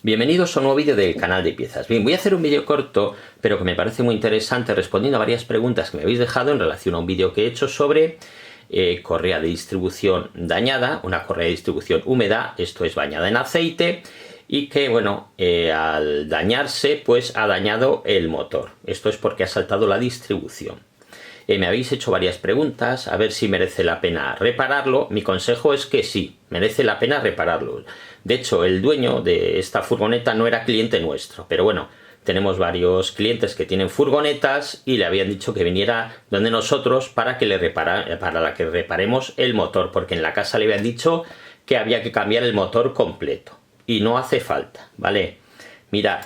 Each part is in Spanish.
Bienvenidos a un nuevo vídeo del canal de piezas. Bien, voy a hacer un vídeo corto, pero que me parece muy interesante, respondiendo a varias preguntas que me habéis dejado en relación a un vídeo que he hecho sobre correa de distribución dañada, una correa de distribución húmeda, esto es bañada en aceite, y que, bueno, al dañarse, pues ha dañado el motor. Esto es porque ha saltado la distribución. Me habéis hecho varias preguntas, a ver si merece la pena repararlo. Mi consejo es que sí, merece la pena repararlo. De hecho, el dueño de esta furgoneta no era cliente nuestro, pero bueno, tenemos varios clientes que tienen furgonetas y le habían dicho que viniera donde nosotros para que reparemos el motor, porque en la casa le habían dicho que había que cambiar el motor completo y no hace falta, ¿vale? Mirad.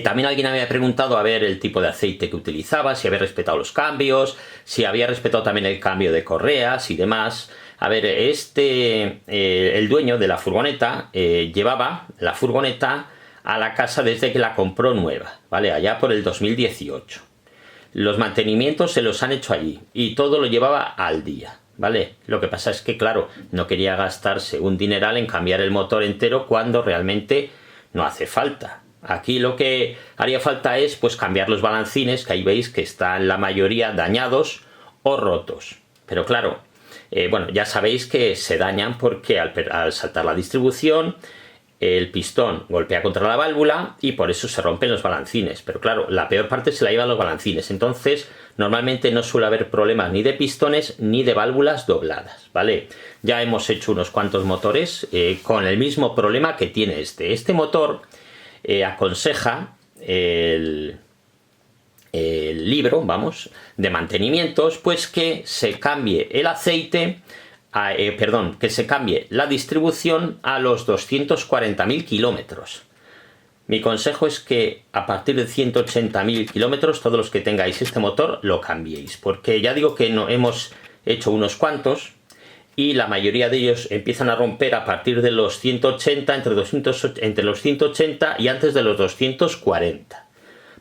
También alguien había preguntado a ver el tipo de aceite que utilizaba, si había respetado los cambios, si había respetado también el cambio de correas y demás. A ver, el dueño de la furgoneta llevaba la furgoneta a la casa desde que la compró nueva, ¿vale? Allá por el 2018. Los mantenimientos se los han hecho allí y todo lo llevaba al día, ¿vale? Lo que pasa es que, claro, no quería gastarse un dineral en cambiar el motor entero cuando realmente no hace falta. Aquí lo que haría falta es pues cambiar los balancines, que ahí veis que están la mayoría dañados o rotos. Pero claro, bueno, ya sabéis que se dañan porque al saltar la distribución el pistón golpea contra la válvula y por eso se rompen los balancines. Pero claro, la peor parte se la llevan los balancines. Entonces, normalmente no suele haber problemas ni de pistones ni de válvulas dobladas, ¿vale? Ya hemos hecho unos cuantos motores con el mismo problema que tiene este. Este motor aconseja el libro, vamos, de mantenimientos, pues que se cambie el aceite, que se cambie la distribución a los 240.000 kilómetros. Mi consejo es que a partir de 180.000 kilómetros, todos los que tengáis este motor, lo cambiéis, porque ya digo que no hemos hecho unos cuantos, y la mayoría de ellos empiezan a romper a partir de los 180, entre los 180 y antes de los 240,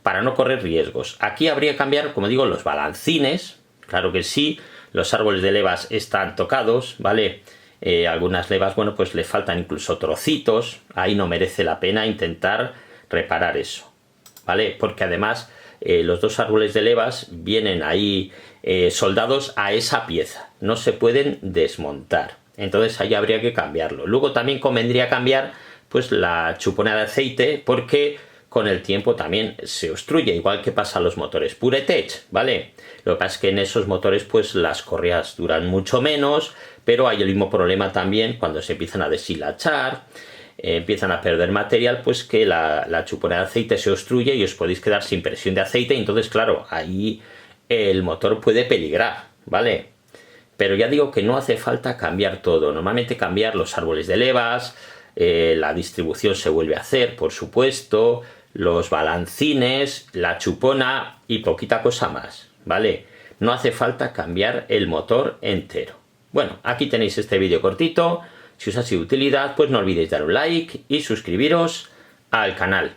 para no correr riesgos. Aquí habría que cambiar, como digo, los balancines, claro que sí, los árboles de levas están tocados, ¿vale? Algunas levas, bueno, pues le faltan incluso trocitos, ahí no merece la pena intentar reparar eso, ¿vale? Porque además los dos árboles de levas vienen ahí soldados a esa pieza, no se pueden desmontar, entonces ahí habría que cambiarlo. Luego también convendría cambiar pues la chupona de aceite, porque con el tiempo también se obstruye, igual que pasa a los motores PureTech, ¿vale? Lo que pasa es que en esos motores pues las correas duran mucho menos, pero hay el mismo problema también cuando se empiezan a deshilachar, empiezan a perder material, pues que la chupona de aceite se obstruye y os podéis quedar sin presión de aceite, y entonces claro, ahí el motor puede peligrar, ¿vale? Pero ya digo que no hace falta cambiar todo, normalmente cambiar los árboles de levas, la distribución se vuelve a hacer, por supuesto, los balancines, la chupona y poquita cosa más, ¿vale? No hace falta cambiar el motor entero. Bueno, aquí tenéis este vídeo cortito. Si os ha sido de utilidad, pues no olvidéis dar un like y suscribiros al canal.